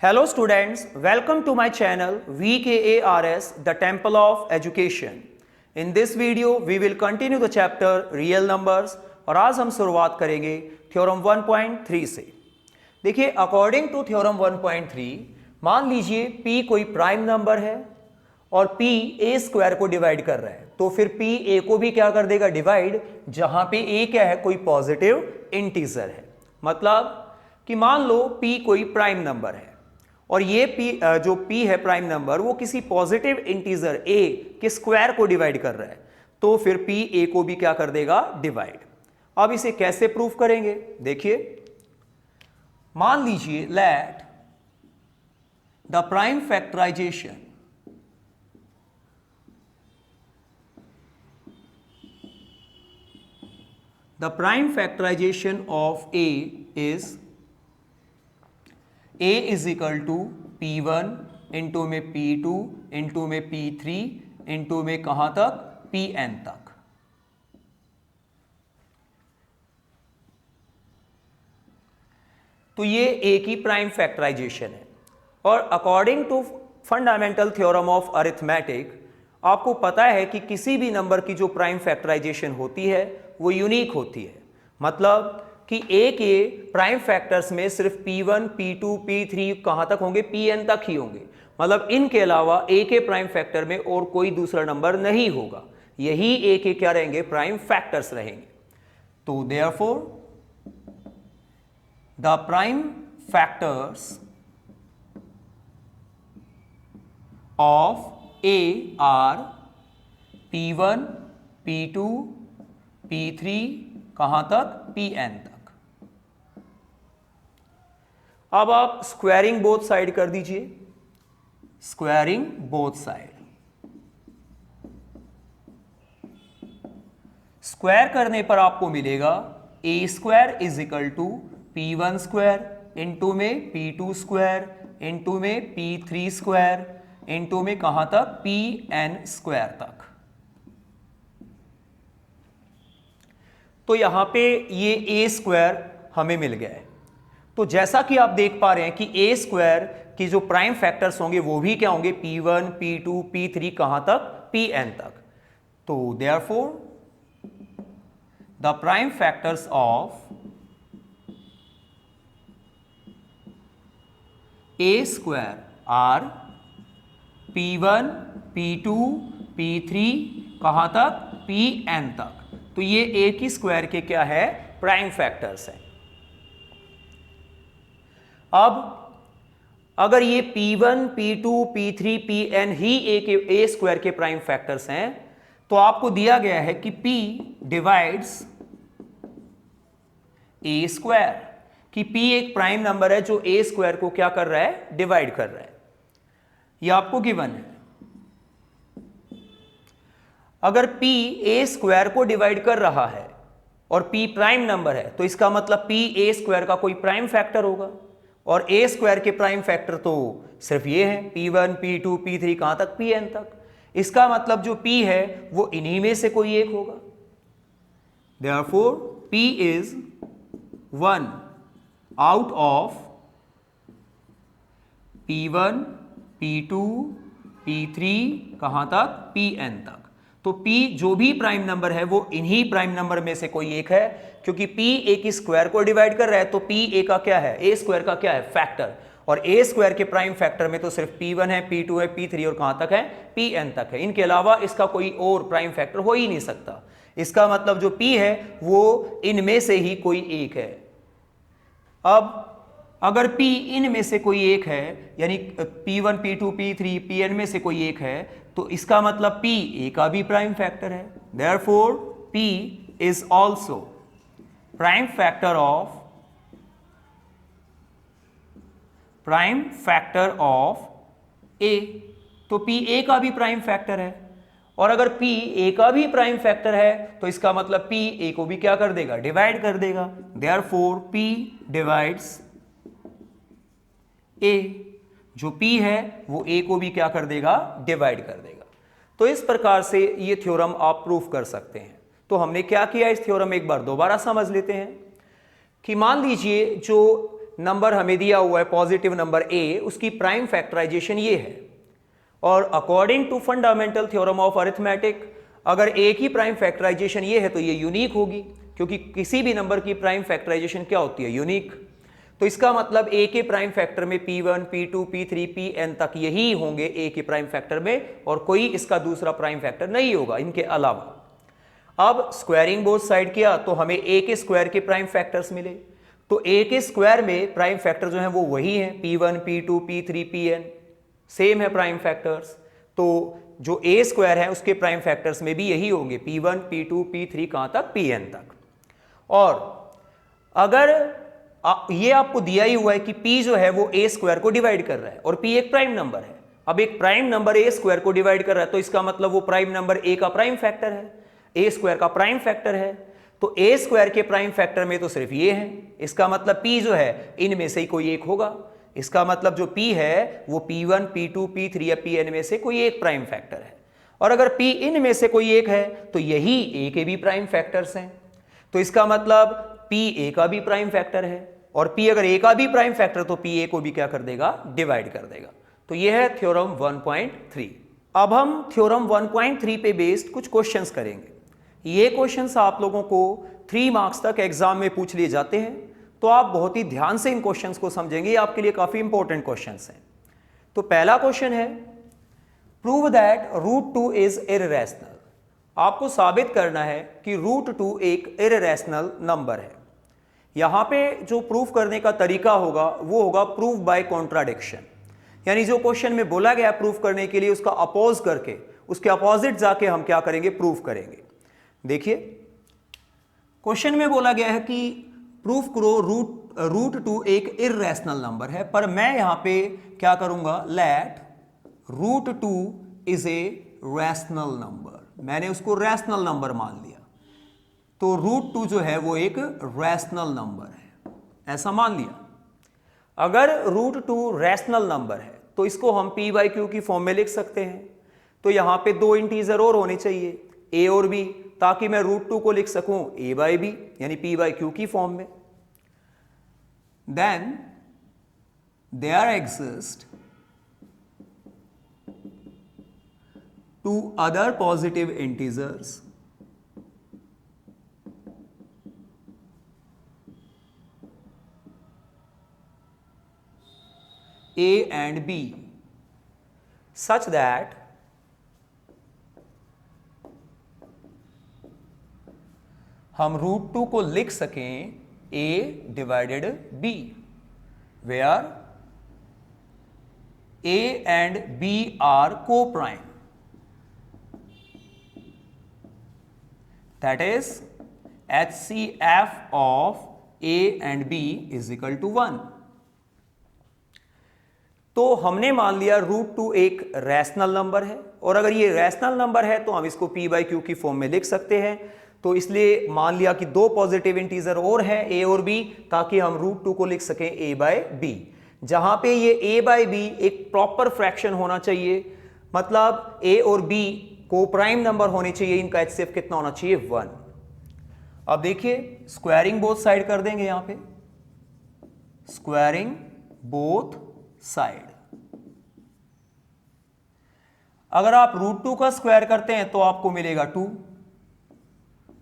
Hello students, welcome to my channel VKARS, the Temple of Education. In this video, we will continue the chapter Real Numbers और आज हम शुरुआत करेंगे theorem 1.3 से। देखिए, according to theorem 1.3, मान लीजिए P कोई प्राइम नंबर है और P a स्क्वायर को डिवाइड कर रहा है, तो फिर P a को भी क्या कर देगा, डिवाइड, जहां पे a क्या है, कोई पॉजिटिव इंटीजर है। मतलब कि मान लो P कोई प्राइम नंबर है और ये P जो P है प्राइम नंबर, वो किसी पॉजिटिव इंटीजर a के स्क्वायर को डिवाइड कर रहा है, तो फिर P a को भी क्या कर देगा, डिवाइड। अब इसे कैसे प्रूफ करेंगे, देखिए, मान लीजिए let the prime factorisation of a is a is equal to p1 into में p2 इंटू में p3 इंटू में कहां तक, pn तक। तो ये a की प्राइम फैक्टराइजेशन है और according to fundamental theorem of arithmetic आपको पता है कि किसी भी नंबर की जो प्राइम फैक्टराइजेशन होती है वो यूनिक होती है। मतलब कि a के प्राइम फैक्टर्स में सिर्फ p1, p2, p3 कहां तक होंगे, pn तक ही होंगे। मतलब इनके अलावा a के प्राइम फैक्टर में और कोई दूसरा नंबर नहीं होगा, यही a के क्या रहेंगे, प्राइम फैक्टर्स रहेंगे। तो therefore the prime factors of a are p1, p2, p3 कहां तक, pn तक। अब आप स्क्वायरिंग बोथ साइड कर दीजिए, स्क्वायरिंग बोथ साइड। स्क्वायर करने पर आपको मिलेगा a square is equal to p1 square into में p2 स्क्वायर इंटू में p3 स्क्वायर इंटू में कहां तक, pn स्क्वायर तक। तो यहां पे ये a स्क्वायर हमें मिल गया है। तो जैसा कि आप देख पा रहे हैं कि a स्क्वायर की जो प्राइम फैक्टर्स होंगे वो भी क्या होंगे, p1, p2, p3 कहां तक, pn तक। तो therefore the prime factors of a square are p1, p2, p3 कहां तक, pn तक। तो ये a की स्क्वायर के क्या है, प्राइम फैक्टर्स हैं। अब अगर ये p1, p2, p3, pn he a square के प्राइम फैक्टर्स हैं, तो आपको दिया गया है कि p डिवाइड्स a स्क्वायर, कि p एक प्राइम नंबर है जो a स्क्वायर को क्या कर रहा है, डिवाइड कर रहा है। ये आपको गिवन है। अगर p a स्क्वायर को डिवाइड कर रहा है और p प्राइम नंबर है, तो इसका मतलब p a स्क्वायर का कोई प्राइम फैक्टर होगा, और a स्क्वायर के प्राइम फैक्टर तो सिर्फ ये हैं, p1, p2, p3 कहां तक, pn तक। इसका मतलब जो p है वो इन्हीं में से कोई एक होगा। Therefore p is one out of p1, p2, p3 कहां तक, pn तक। तो p जो भी प्राइम नंबर है वो इन्हीं प्राइम नंबर में से कोई एक है, क्योंकि p a की स्क्वायर को डिवाइड कर रहा है, तो p a का क्या है, a स्क्वायर का क्या है, फैक्टर। और a स्क्वायर के प्राइम फैक्टर में तो सिर्फ p1 है, p2 है, p3 और कहां तक है, pn तक है। इनके अलावा इसका कोई और प्राइम फैक्टर हो ही नहीं सकता। इसका मतलब जो p है वो इनमें से ही कोई एक है। अब अगर p इनमें से कोई एक है, यानी p1, p2, p3, pn में से कोई एक है, तो इसका मतलब p a का भी प्राइम फैक्टर है। Therefore p is also prime factor of a। तो p a का भी प्राइम फैक्टर है, और अगर p a का भी प्राइम फैक्टर है तो इसका मतलब p a को भी क्या कर देगा, डिवाइड कर देगा। देयरफॉर p डिवाइड्स a, जो p है वो a को भी क्या कर देगा, डिवाइड कर देगा। तो इस प्रकार से ये थ्योरम आप प्रूफ कर सकते हैं। तो हमने क्या किया, इस थ्योरम एक बार दोबारा समझ लेते हैं कि मान लीजिए जो नंबर हमें दिया हुआ है पॉजिटिव नंबर ए, उसकी प्राइम फैक्टराइजेशन ये है। और according to fundamental theorem of arithmetic, अगर ए की प्राइम फैक्टराइजेशन ये है तो ये यूनिक होगी, क्योंकि किसी भी नंबर की प्राइम फैक्टराइजेशन क्या होती है? यूनिक। तो इसका मतलब ए के प्राइम फैक्टर में P1, P2, P3, Pn तक यही होंगे ए के प्राइम फैक्टर में, और कोई इसका दूसरा प्राइम फैक्टर नहीं होगा इनके अलावा। अब स्क्वायरिंग बोथ साइड किया तो हमें ए के स्क्वायर के प्राइम फैक्टर्स मिले। तो ए के स्क्वायर में प्राइम फैक्टर जो है वो वही है, P1, P2, P3, Pn, same है प्राइम फैक्टर्स। तो जो ए स्क्वायर है उसके प्राइम फैक्टर्स में भी यही होंगे, P1, P2, P3 कहां तक? Pn तक। और अगर ये आपको दिया ही हुआ है कि P जो है वो ए स्क्वायर को डिवाइड कर रहा है, और P एक प्राइम नंबर है। अब एक प्राइम नंबर ए स्क्वायर को डिवाइड कर रहा है तो इसका मतलब वो प्राइम नंबर ए का प्राइम फैक्टर है, ए स्क्वायर का प्राइम फैक्टर है। तो ए स्क्वायर के प्राइम फैक्टर में तो सिर्फ ये है, इसका मतलब P जो है इनमें से ही कोई एक होगा। इसका मतलब जो P है वो P1, P2, P3 या Pn में से कोई एक प्राइम फैक्टर है। और अगर P इन में से कोई एक है तो यही ए के भी प्राइम फैक्टर्स हैं। तो इसका मतलब P ए का भी प्राइम फैक्टर है, और P अगर ए का भी प्राइम फैक्टर तो P ए को भी क्या कर देगा? डिवाइड कर देगा। तो यह है थ्योरम 1.3। अब हम थ्योरम 1.3 पे बेस्ड कुछ क्वेश्चंस करेंगे। ये क्वेश्चंस आप लोगों को 3 मार्क्स तक एग्जाम में पूछ लिए जाते हैं, तो आप बहुत ही ध्यान से इन क्वेश्चंस को समझेंगे, ये आपके लिए काफी इंपॉर्टेंट क्वेश्चंस हैं। तो पहला क्वेश्चन है, प्रूव दैट √2 इज इररेशनल। आपको साबित करना है कि √2 एक इररेशनल नंबर है। यहां पे जो प्रूफ करने का तरीका होगा वो होगा प्रूफ बाय कॉन्ट्राडिक्शन, यानी जो क्वेश्चन में बोला गया प्रूफ करने के लिए उसका अपोज करके, उसके अपोजिट जाके हम क्या करेंगे? प्रूफ करेंगे। देखिए क्वेश्चन में बोला गया है कि प्रूफ करो √2 एक इररेशनल नंबर है, पर मैं यहां पे क्या करूंगा? Let √2 is a rational number. मैंने उसको रैशनल नंबर मान लिया, तो √2 जो है वो एक रैशनल नंबर है, ऐसा मान लिया। अगर √2 रैशनल नंबर है तो इसको हम P/Q की फॉर्म में लिख सकते हैं। तो यहां पे 2 इंटीजर और होने चाहिए, a और b, ताकि मैं √2 को लिख सकूं a/b यानी P/Q की फॉर्म में। Then there exist 2 other positive integers A and B such that हम √2 को लिख सकें A divided B, where A and B are co-prime, that is HCF of A and B is equal to 1। तो हमने मान लिया √2 एक रैशनल नंबर है, और अगर ये रैशनल नंबर है तो हम इसको P/Q की फॉर्म में लिख सकते हैं। तो इसलिए मान लिया कि 2 पॉजिटिव इंटीजर और हैं a और b, ताकि हम √2 को लिख सकें a/b, जहां पे ये a/b एक प्रॉपर फ्रैक्शन होना चाहिए, मतलब a और b को प्राइम नंबर होने चाहिए, इनका HCF कितना होना चाहिए? 1। अब देखिए स्क्वायरिंग बोथ साइड कर देंगे, यहां पे स्क्वायरिंग बोथ साइड। अगर आप √2 का स्क्वायर करते हैं तो आपको मिलेगा 2,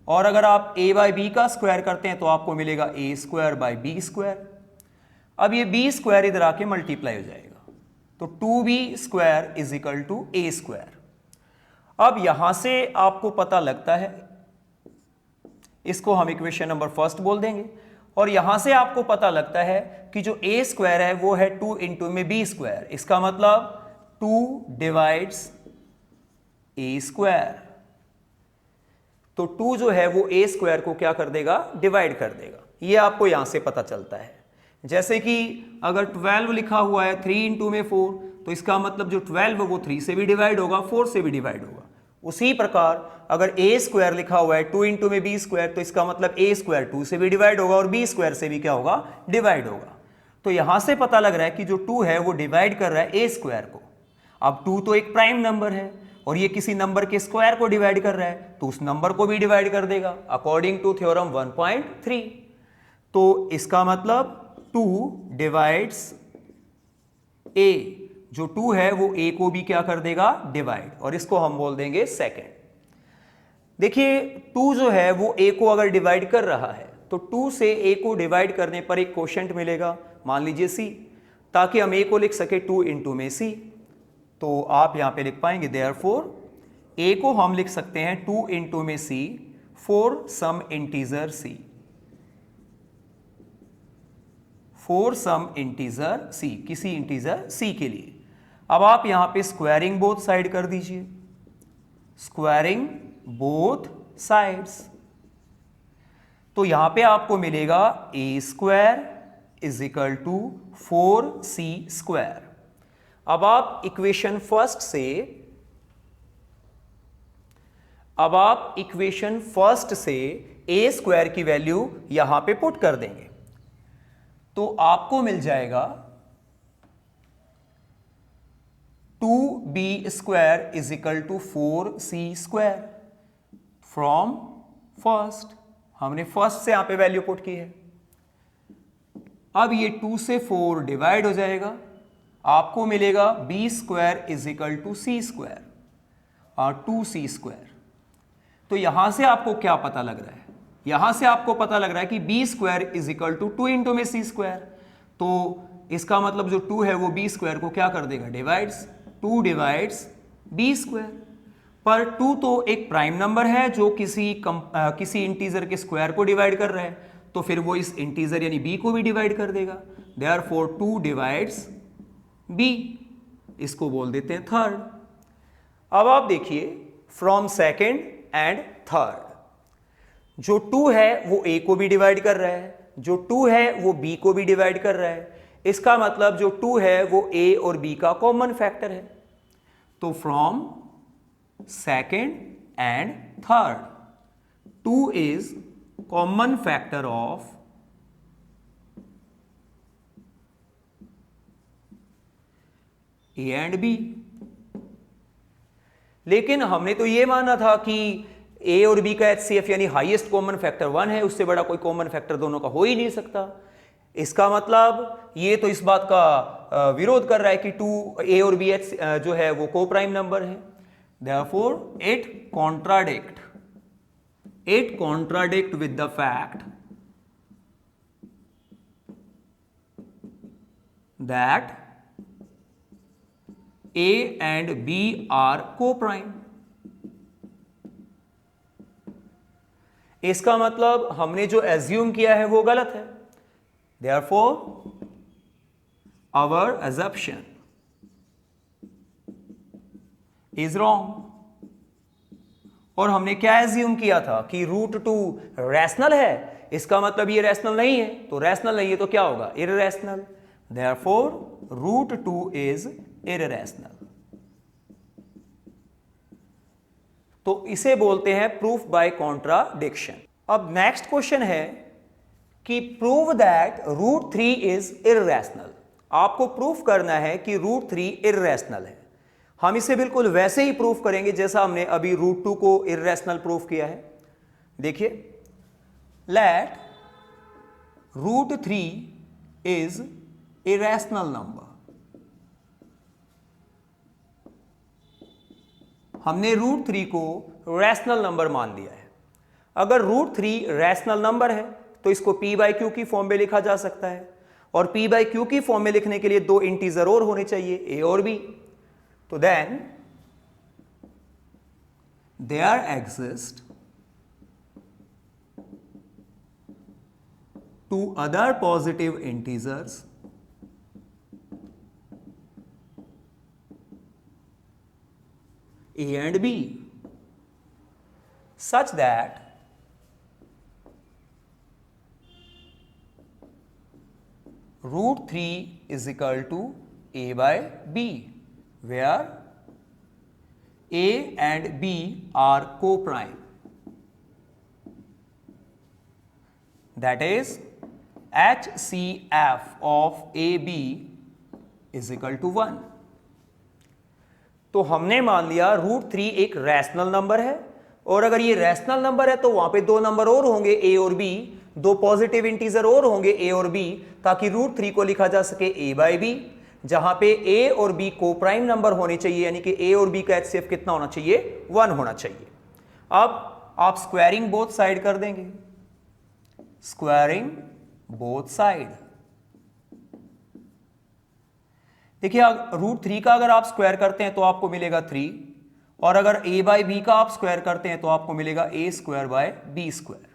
और अगर आप a/b का स्क्वायर करते हैं तो आपको मिलेगा a²/b²। अब ये b² इधर आके मल्टीप्लाई हो जाएगा, तो 2b² is equal to a²। अब यहां से आपको पता लगता है, इसको हम इक्वेशन नंबर 1 बोल देंगे, और यहां से आपको पता लगता है कि जो a² है वो है 2 इंटू में b²। इसका मतलब 2 डिवाइड्स a²। तो 2 जो है वो a² को क्या कर देगा? डिवाइड कर देगा। ये आपको यहां से पता चलता है। जैसे कि अगर 12 लिखा हुआ है 3 इंटू में 4, तो इसका मतलब जो 12 है वो 3 से भी डिवाइड होगा, 4 से भी डिवाइड होगा। उसी प्रकार अगर a² लिखा हुआ है 2 इंटू में b², तो इसका मतलब a² 2 से भी डिवाइड होगा और b² से भी क्या होगा? डिवाइड होगा। तो यहां से पता लग रहा है कि जो 2 है वो डिवाइड कर रहा है a² को। अब 2 तो एक प्राइम नंबर है, और ये किसी नंबर के स्क्वायर को डिवाइड कर रहा है, तो उस नंबर को भी डिवाइड कर देगा अकॉर्डिंग टू थ्योरम 1.3। तो इसका मतलब 2 डिवाइड्स a, जो 2 है वो a को भी क्या कर देगा, डिवाइड, और इसको हम बोल देंगे सेकेंड। देखिए 2 जो है वो a को अगर डिवाइड कर रहा है तो 2 से a को डिवाइड करने पर एक क्वोशंट मिलेगा, मान लीजिए c, ताकि हम a को लिख सके 2 इंटू में c। तो आप यहां पे लिख पाएंगे देयरफॉर a को हम लिख सकते हैं 2 इंटू में c for some integer c, for some integer c, किसी इंटीजर c के लिए। अब आप यहां पे स्क्वायरिंग बोथ साइड कर दीजिए, स्क्वायरिंग बोथ साइड्स, तो यहां पे आपको मिलेगा a square is equal to 4c square. अब आप इक्वेशन फर्स्ट से a स्क्वायर की वैल्यू यहां पे पुट कर देंगे, तो आपको मिल जाएगा 2b square is equal to 4c square from first. हमने फर्स्ट से यहां पे वैल्यू पुट की है। अब ये 2 से 4 डिवाइड हो जाएगा, आपको मिलेगा b square is equal to c square और 2c स्क्वायर। तो यहां से आपको क्या पता लग रहा है, यहां से आपको पता लग रहा है कि b square is equal to 2 into में c स्क्वायर। तो इसका मतलब जो 2 है वो b स्क्वायर को क्या कर देगा, डिवाइड्स, 2 डिवाइड्स b स्क्वायर। पर 2 तो एक प्राइम नंबर है जो किसी इंटीजर के स्क्वायर को डिवाइड कर रहा है, तो फिर वो इस इंटीजर यानी b को भी डिवाइड कर देगा। देयरफॉर 2 डिवाइड्स b, इसको बोल देते हैं थर्ड। अब आप देखिए फ्रॉम सेकेंड एंड थर्ड, जो 2 है वो a को भी डिवाइड कर रहा है, जो 2 है वो b को भी डिवाइड कर रहा है। इसका मतलब जो 2 है वो a और b का कॉमन फैक्टर है। तो from second and third 2 is common factor of a and b। लेकिन हमने तो ये माना था कि a और b का HCF यानी हाईएस्ट कॉमन फैक्टर 1 है, उससे बड़ा कोई कॉमन फैक्टर दोनों का हो ही नहीं सकता। इसका मतलब ये तो इस बात का विरोध कर रहा है कि 2a और b जो है वो को प्राइम नंबर है। Therefore it contradict with the fact that a and b are co-prime। इसका मतलब हमने जो एज्यूम किया है वो गलत है। Therefore, our assumption is wrong। और हमने क्या एज्यूम किया था कि √2 रैशनल है, इसका मतलब ये रैशनल नहीं है, तो रैशनल नहीं है तो क्या होगा, इररैशनल। Therefore, √2 is irrational। तो इसे बोलते हैं प्रूफ बाय कॉन्ट्राडिक्शन। अब नेक्स्ट क्वेश्चन है कि प्रूव दैट √3 इज इररैशनल। आपको प्रूफ करना है कि √3 इररैशनल है। हम इसे बिल्कुल वैसे ही प्रूफ करेंगे जैसा हमने अभी √2 को इररैशनल प्रूफ किया है। देखिए, लेट √3 इज इररैशनल नंबर। हमने √3 को रैशनल नंबर मान लिया है। अगर √3 रैशनल नंबर है तो इसको p/q की फॉर्म में लिखा जा सकता है, और p/q की फॉर्म में लिखने के लिए 2 इंटीजर और होने चाहिए, a और b। तो then there exist 2 other positive integers a and b such that √3 is equal to a/b, where a and b are co-prime, that is HCF of AB is equal to 1। तो हमने मान लिया √3 एक rational number है, और अगर ये rational number है तो वहां पे 2 नंबर और होंगे a और b, दो पॉजिटिव इंटीजर और होंगे ए और बी, ताकि रूट 3 को लिखा जा सके ए बाई बी, जहां पे ए और बी को प्राइम नंबर होने चाहिए, यानी कि ए और बी का एचसीएफ कितना होना चाहिए, 1 होना चाहिए। अब आप स्क्वायरिंग बोथ साइड कर देंगे, स्क्वायरिंग बोथ साइड। देखिए रूट 3 का अगर आप स्क्वायर करते हैं तो आपको मिलेगा 3, और अगर a बाई बी का आप स्क्वायर करते हैं तो आपको मिलेगा a square by b square.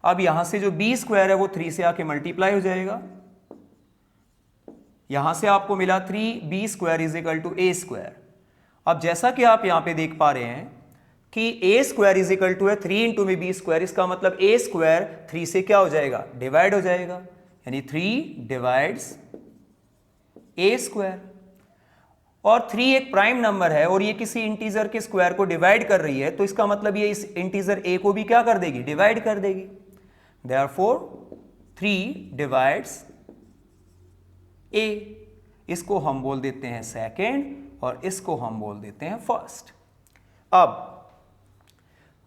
अब यहां से जो b स्क्वायर है वो 3 से आके मल्टीप्लाई हो जाएगा, यहां से आपको मिला 3b square is equal to a square. अब जैसा कि आप यहां पे देख पा रहे हैं कि a square is equal to है 3 इंटू में b स्क्वायर, इसका मतलब a स्क्वायर 3 से क्या हो जाएगा, डिवाइड हो जाएगा, यानी 3 डिवाइड्स a स्क्वायर। और 3 एक प्राइम नंबर है और ये किसी इंटीजर के स्क्वायर को डिवाइड कर रही है, तो इसका मतलब ये इस इंटीजर a को भी क्या कर देगी, डिवाइड कर देगी। देयरफॉर 3 डिवाइड्स a, इसको हम बोल देते हैं सेकेंड और इसको हम बोल देते हैं फर्स्ट। अब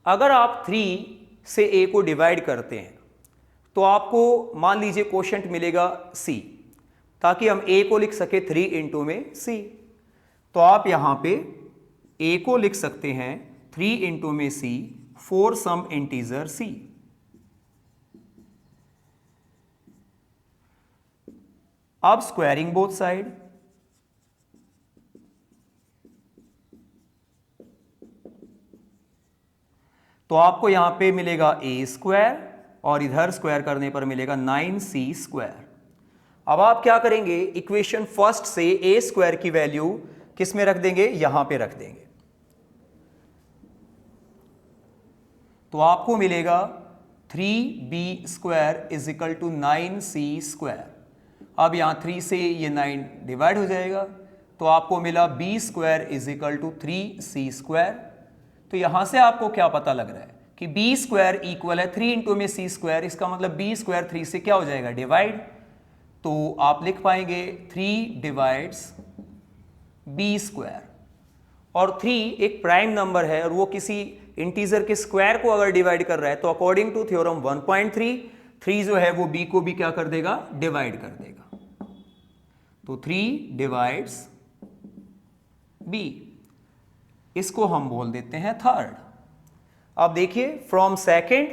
अगर आप 3 से a को डिवाइड करते हैं तो आपको मान लीजिए क्वोशंट मिलेगा c, ताकि हम a को लिख सके 3 इंटू में c, तो आप यहां पे a को लिख सकते हैं 3 इंटू में c for some integer c। अब स्क्वायरिंग बोथ साइड, तो आपको यहां पे मिलेगा a स्क्वायर और इधर स्क्वायर करने पर मिलेगा 9c स्क्वायर। अब आप क्या करेंगे, इक्वेशन फर्स्ट से a स्क्वायर की वैल्यू किस में रख देंगे, यहां पे रख देंगे, तो आपको मिलेगा 3b square is equal to 9c square. अब यहां 3 से ये 9 डिवाइड हो जाएगा, तो आपको मिला b square is equal to 3c square. तो यहां से आपको क्या पता लग रहा है कि b स्क्वायर इक्वल है 3 इंटू में c स्क्वायर, इसका मतलब b स्क्वायर 3 से क्या हो जाएगा, डिवाइड। तो आप लिख पाएंगे 3 डिवाइड्स b स्क्वायर, और 3 एक प्राइम नंबर है और वो किसी इंटीजर के स्क्वायर को अगर डिवाइड कर रहा है, तो अकॉर्डिंग टू थ्योरम 1.3 3 जो है वो b को भी क्या कर देगा, डिवाइड कर देगा। तो 3 डिवाइड्स b, इसको हम बोल देते हैं थर्ड। अब देखिए फ्रॉम सेकेंड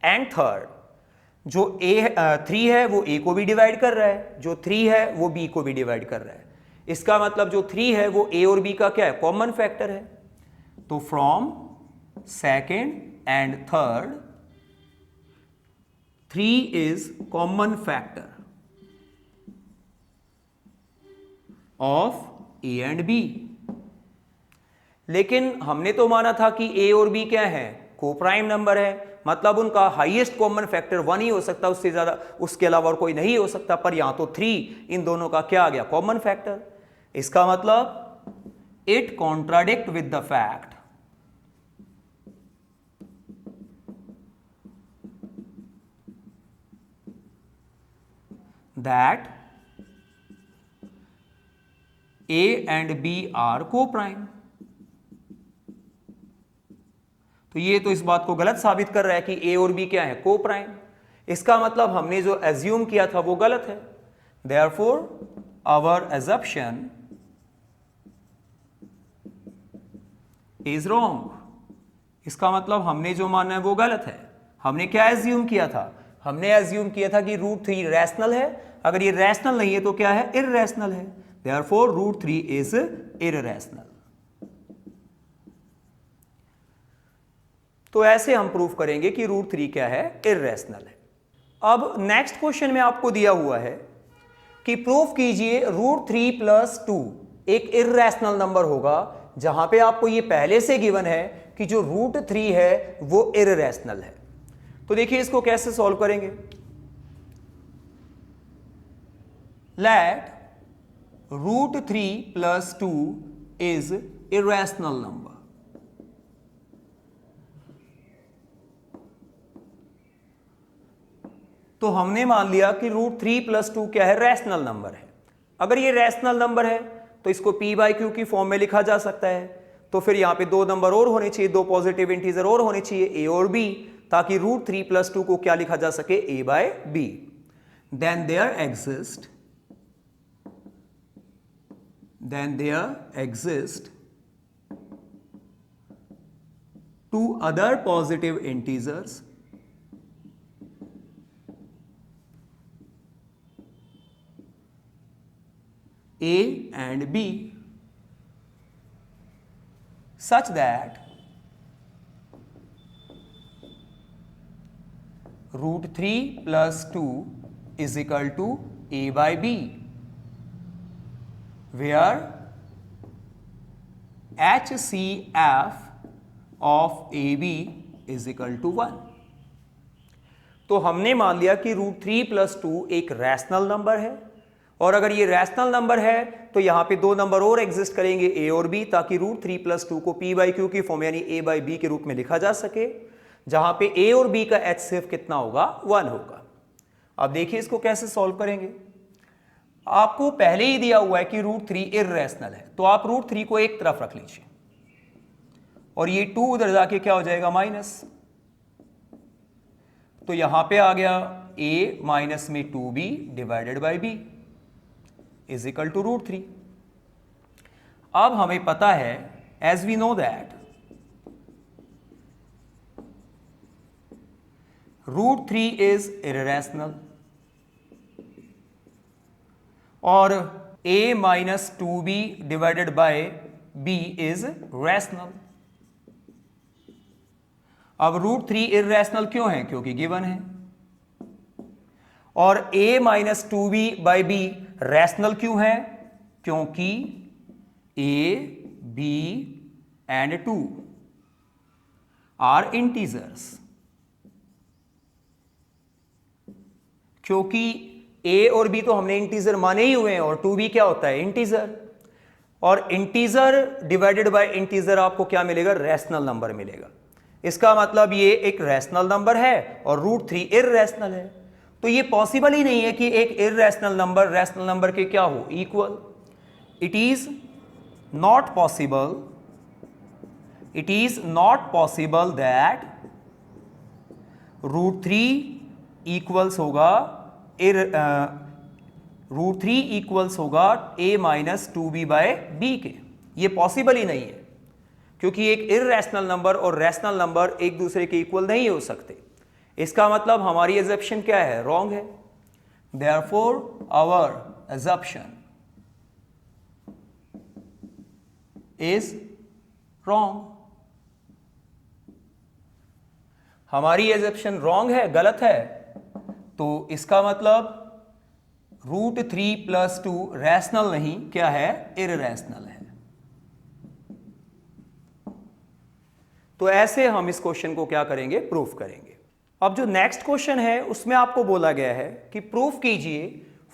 एंड थर्ड, जो 3 है वो a को भी डिवाइड कर रहा है, जो 3 है वो b को भी डिवाइड कर रहा है, इसका मतलब जो 3 है वो a और b का क्या है, कॉमन फैक्टर है। तो from second and third 3 is common factor of a and b। लेकिन हमने तो माना था कि a और b क्या है, कोप्राइम नंबर है, मतलब उनका हाईएस्ट कॉमन फैक्टर 1 ही हो सकता, उससे ज्यादा उसके अलावा और कोई नहीं हो सकता। पर यहां तो 3 इन दोनों का क्या आ गया, कॉमन फैक्टर। इसका मतलब it contradict with the fact that a and b are coprime. तो ये तो इस बात को गलत साबित कर रहा है कि a और b क्या है, कोप्राइम। इसका मतलब हमने जो एज्यूम किया था वो गलत है। Therefore our assumption is wrong. इसका मतलब हमने जो माना है वो गलत है। हमने क्या एज्यूम किया था, हमने एज्यूम किया था कि रूट 3 रैशनल है, अगर ये रैशनल नहीं है तो क्या है, इररैशनल है। Therefore root 3 is irrational. तो ऐसे हम प्रूफ करेंगे कि रूट 3 क्या है, इररैशनल है। अब नेक्स्ट क्वेश्चन में आपको दिया हुआ है कि प्रूफ कीजिए रूट 3 प्लस 2 एक इररैशनल नंबर होगा, जहां पे आपको ये पहले से गिवन है कि जो रूट 3 है वो इररैशनल है। तो देखिए इसको कैसे सॉल्व करेंगे। Let root 3 plus 2 is irrational number. तो हमने मान लिया कि रूट 3 प्लस 2 क्या है, रैशनल नंबर है। अगर ये रैशनल नंबर है तो इसको p बाई क्यू की फॉर्म में लिखा जा सकता है। तो फिर यहां पे 2 नंबर और होने चाहिए, 2 पॉजिटिव इंटीजर और होने चाहिए, a और b। ताकि रूट 3 प्लस 2 को क्या लिखा जा सके, a बाय b। Then there exist two other positive integers a and b such that root 3 plus 2 is equal to a by b, where HCF of AB is equal to 1। तो हमने मान लिया कि रूट 3 प्लस 2 एक rational number है, और अगर ये रैशनल नंबर है तो यहां पे दो नंबर और एग्जिस्ट करेंगे, a और b, ताकि रूट 3 प्लस 2 को p बाई क्यू की फॉर्म यानी a बाई b के रूप में लिखा जा सके, जहां पे a और b का HCF कितना होगा, 1 होगा। अब देखिए इसको कैसे सॉल्व करेंगे। आपको पहले ही दिया हुआ है कि रूट 3 इर्रेशनल है, तो आप रूट 3 को एक तरफ रख लीजिए और ये 2 उधर जाके क्या हो जाएगा, माइनस। तो यहां पे आ गया a माइनस में 2b divided by b is equal to root 3। अब हमें पता है, as we know that root 3 is irrational और a minus 2b divided by b is rational. अब रूट 3 इर्रेशनल क्यों है, क्योंकि गिवन है, और a minus 2b by b rational क्यों है, क्योंकि a, b and 2 are integers. क्योंकि a और b तो हमने इंटीजर माने ही हुए हैं, और 2b क्या होता है, इंटीजर, और इंटीजर डिवाइडेड बाय इंटीजर आपको क्या मिलेगा, रैशनल नंबर मिलेगा। इसका मतलब ये एक रैशनल नंबर है और रूट 3 इर्रेशनल है। तो ये पॉसिबल ही नहीं है कि एक इर्रेशनल नंबर रैशनल नंबर के क्या हो, equal. It is not possible that root 3 equals होगा रूट 3 इक्वल्स होगा a minus 2b by b के। ये पॉसिबल ही नहीं है, क्योंकि एक इर्रेशनल नंबर और रैशनल नंबर एक दूसरे के इक्वल नहीं हो सकते। इसका मतलब हमारी एजम्पशन क्या है, रॉन्ग है। Therefore our assumption is wrong. हमारी एजम्पशन रॉन्ग है, गलत है, तो इसका मतलब रूट 3 प्लस 2 रैशनल नहीं, क्या है, इर्रेशनल है। तो ऐसे हम इस क्वेश्चन को क्या करेंगे, प्रूफ करेंगे। अब जो नेक्स्ट क्वेश्चन है उसमें आपको बोला गया है कि प्रूफ कीजिए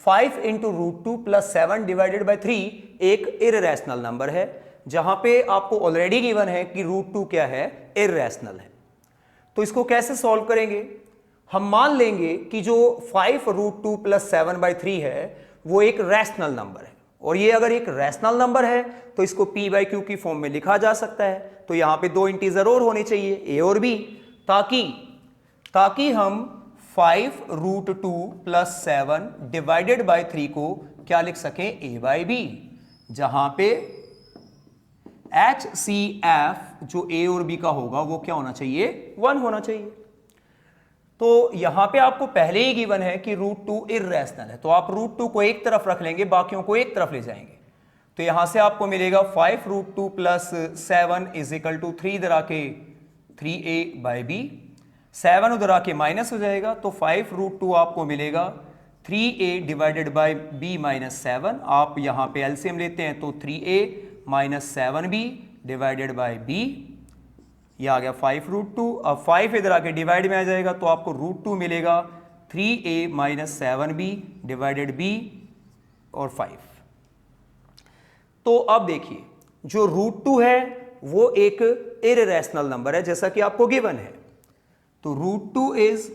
5 into root 2 plus 7 divided by 3 एक इर्रेशनल नंबर है, जहां पे आपको ऑलरेडी गिवन है कि रूट 2 क्या है, इर्रेशनल है। तो इसको कैसे सॉल्व करेंगे, हम मान लेंगे कि जो 5 रूट 2 प्लस 7 बाई 3 है वो एक रैशनल नंबर है, और ये अगर एक रैशनल नंबर है तो इसको p बाई क्यू की फॉर्म में लिखा जा सकता है। तो यहां पे दो इंटीजर और होने चाहिए, a और b, ताकि हम 5 रूट 2 प्लस 7 डिवाइडेड बाई 3 को क्या लिख सकें, a बाई b, जहां पे HCF जो a और b का होगा वो क्या होना चाहिए, 1 होना चाहिए। तो यहां पे आपको पहले ही गिवन है कि रूट 2 इर्रेशनल है, तो आप रूट 2 को एक तरफ रख लेंगे, बाकियों को एक तरफ ले जाएंगे। तो यहां से आपको मिलेगा 5 root 2 plus 7 is equal to 3 इधर आके 3a बाई b, 7 उधर आके माइनस हो जाएगा, तो 5 रूट 2 आपको मिलेगा 3a divided by b minus 7। आप यहां पे एलसीएम लेते हैं तो 3a minus 7b divided by b, ये आ गया 5 रूट 2। अब 5 इधर आके डिवाइड में आ जाएगा, तो आपको रूट 2 मिलेगा 3a minus 7b divided b और 5। तो अब देखिए जो रूट 2 है वो एक इर्रेशनल नंबर है, जैसा कि आपको गिवन है। तो रूट 2 इज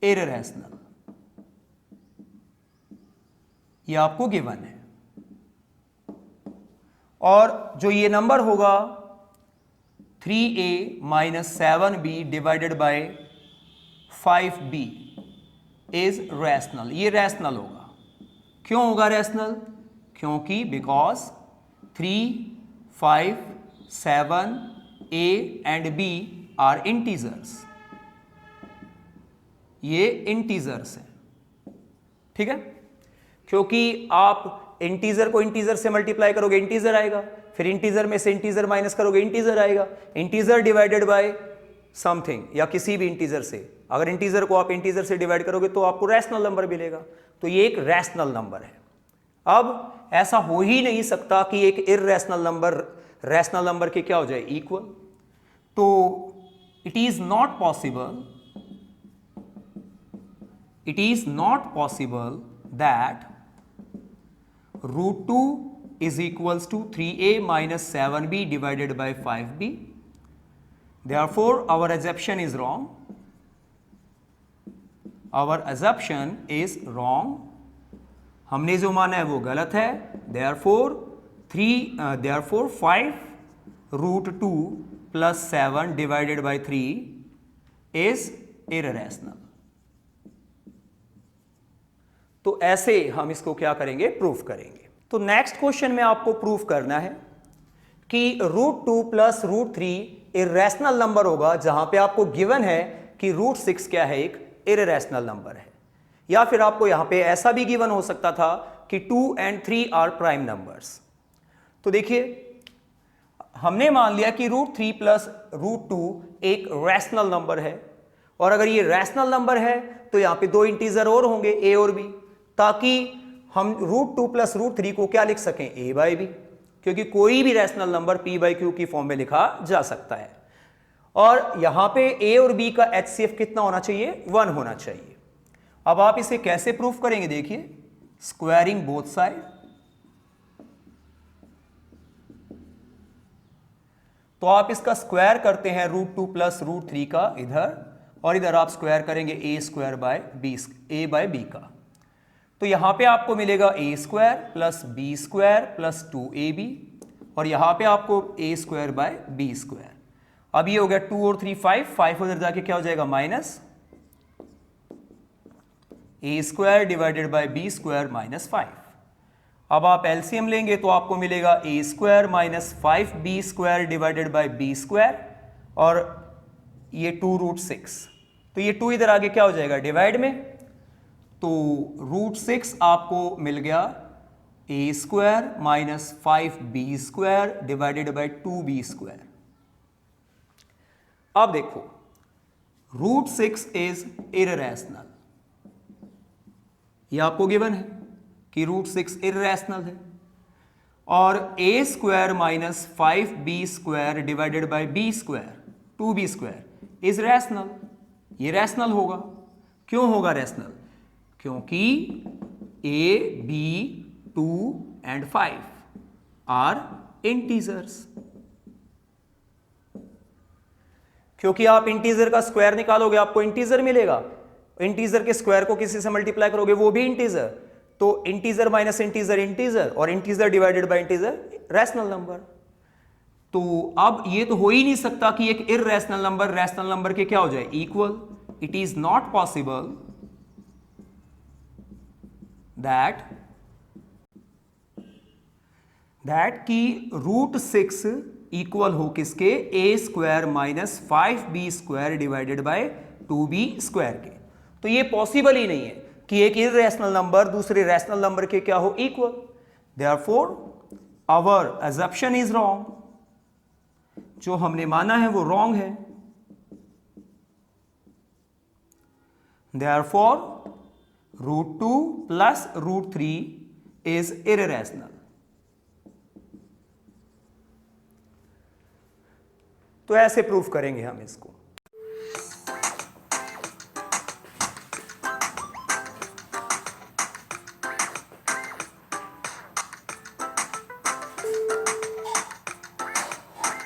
इर्रेशनल, ये आपको गिवन है, और जो ये नंबर होगा 3a minus 7b divided by 5b is rational. ये रैशनल होगा। क्यों होगा रैशनल? क्योंकि because 3, 5, 7, a and b are integers. ये इंटीजर्स हैं, ठीक है। क्योंकि आप इंटीजर को इंटीजर से मल्टीप्लाई करोगे इंटीजर आएगा, फिर इंटीजर में से इंटीजर माइनस करोगे इंटीजर आएगा। इंटीजर डिवाइडेड बाय समथिंग या किसी भी इंटीजर से, अगर इंटीजर को आप इंटीजर से डिवाइड करोगे तो आपको रैशनल नंबर मिलेगा। तो ये एक रैशनल नंबर है। अब ऐसा हो ही नहीं सकता कि एक इररेशनल नंबर रैशनल नंबर के क्या हो जाए? इक्वल। तो it is not possible that √2 is equals to 3a minus 7b divided by 5b. Therefore, our assumption is wrong. हमने जो माना है वो गलत है। Therefore 5√2 plus 7 divided by 3 is irrational. तो ऐसे हम इसको क्या करेंगे? प्रूफ करेंगे। तो नेक्स्ट क्वेश्चन में आपको प्रूफ करना है कि √2 प्लस √3 इररेशनल नंबर होगा, जहां पे आपको गिवन है कि √6 क्या है? एक इररेशनल नंबर है। या फिर आपको यहां पे ऐसा भी गिवन हो सकता था कि 2 and 3 आर प्राइम नंबर्स। तो देखिए, हमने मान लिया कि √3 प्लस √2 एक रैशनल नंबर है, और अगर ये रैशनल नंबर है तो यहां पे दो इंटीजर और होंगे, a और b, ताकि हम √2 प्लस √3 को क्या लिख सकें? a बाई b, क्योंकि कोई भी rational number p by q की फॉर्म में लिखा जा सकता है। और यहां पे a और b का HCF कितना होना चाहिए? 1 होना चाहिए। अब आप इसे कैसे प्रूफ करेंगे? देखिए, स्क्वायरिंग बोथ साइड। तो आप इसका स्क्वायर करते हैं √2 प्लस √3 का इधर, और इधर आप स्क्वायर करेंगे a² बाय b का। तो यहां पे आपको मिलेगा a² plus b² plus 2ab, और यहां पे आपको a² बाय b²। अब ये हो गया 2 और 3 5 उधर जाके क्या हो जाएगा? Minus a² divided by b² minus 5। अब आप एलसीएम लेंगे तो आपको मिलेगा a² minus 5b² divided by b², और ये 2√6। तो ये 2 इधर आगे क्या हो जाएगा? डिवाइड में। तो √6 आपको मिल गया a² minus 5b² divided bye 2b²। अब देखो, √6 इज इररेशनल। ये आपको गिवन है कि √6 इररेशनल है, और a² minus 5b² divided by b² 2b² is rational. ये रैशनल होगा। क्यों होगा रैशनल? क्योंकि a, b, 2 and 5 are integers. क्योंकि आप इंटीजर का स्क्वायर निकालोगे आपको इंटीजर मिलेगा, इंटीजर के स्क्वायर को किसी से मल्टीप्लाई करोगे वो भी इंटीजर। तो इंटीजर माइनस इंटीजर इंटीजर, और integer divided by integer rational number. तो अब ये तो हो ही नहीं सकता कि एक इररेशनल नंबर रैशनल नंबर के क्या हो जाए? Equal. It is not possible that कि √6 इक्वल हो किसके? a² minus 5b² divided bye 2b² के। तो ये पॉसिबल ही नहीं है कि एक इररेशनल नंबर दूसरे रैशनल नंबर के क्या हो? Equal. Therefore our assumption is wrong. जो हमने माना है वो रॉन्ग है। Therefore √2 plus √3 is irrational. तो ऐसे प्रूफ करेंगे हम इसको।